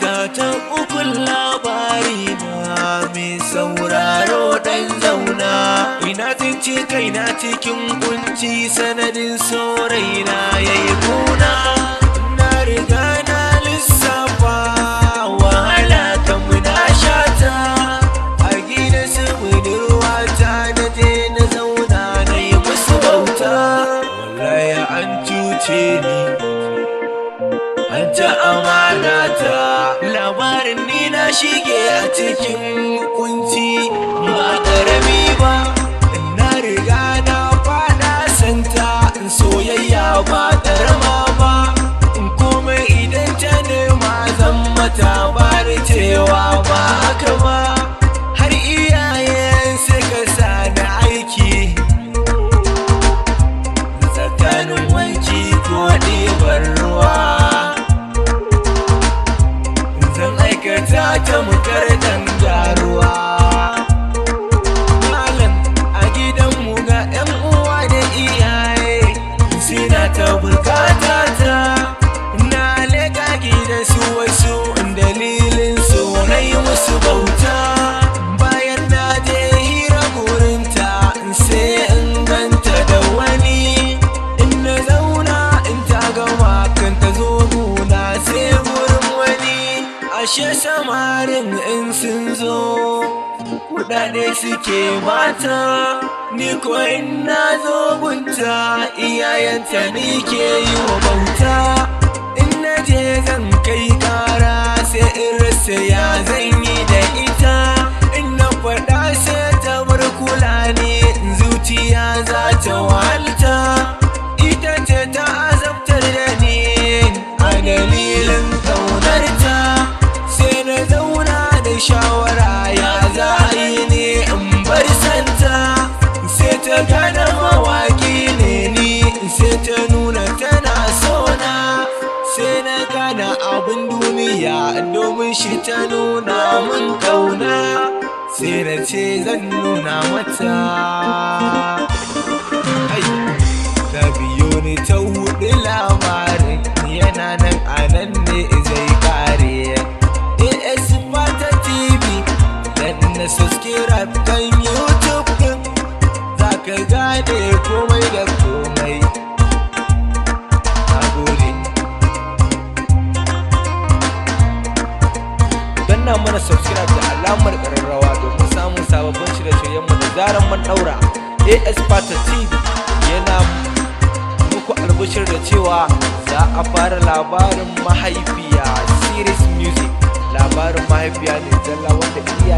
Gatan ukun labari na mai sauraro ɗan zauna. Ina tsinci kaina cikin kunci sanadin sauraina yayi kuna. Na riga na lissafa wahala kan na shata a gidan su budurwata na je na zauna na yi musu bauta. Wallahi an cuce ni, an ta amanata. Labarin ni na shige a cikin kunci ba ƙarami ba. Na riga na fada santa soyayya ba ƙarama ba. Komai idan ta nema zan mata bari cewa ba haka ba. Har iyayen suka sa na aiki tsakanin wanki ko ɗiban ruwa. Ta mukar garuwa. Malam a gidanmu ga 'yan uwa da iyaye suna ta bukata ta. Na leƙa gidan su wasu dalilin su na yi musu bauta. Bayan na je hira gurinta sai in ganta da wani. In na zauna in ta gama kan ta zo guna sai gurin wani. Ashe samarin in sun zo kuɗaɗe suke mata. Ni ko in na zo gunta iyayenta ni ke yi wa bauta. In na je zan kai kara sai in rasa ya zan yi da ita. In na faɗa sai ta bar kula ni zuciya za ta walta. Ita ce ta azabtar da ni a dalilin ƙaunarta. Shawara ya za a yi ne in bar santa. Sai ta gane mawaki ne ni, sai ta nuna tana sona. Sai na gane abin duniya domin shi ta nuna min kauna. Sai na ce zan nuna mata. Ta biyo ni ta huɗu labarin yana nan a nan ne zai kare. Na subscribe kan YouTube din za ka gane komai da komai. Nagode. Danna mana subscribe da alamar ƙararrawa domin samun sababbin shirye-shiryenmu da zaran mun daura. AS Pata TV yana muku albishir da cewa za a fara labarin mahaifiya series music. Labarin mahaifiya ne zalla wanda iya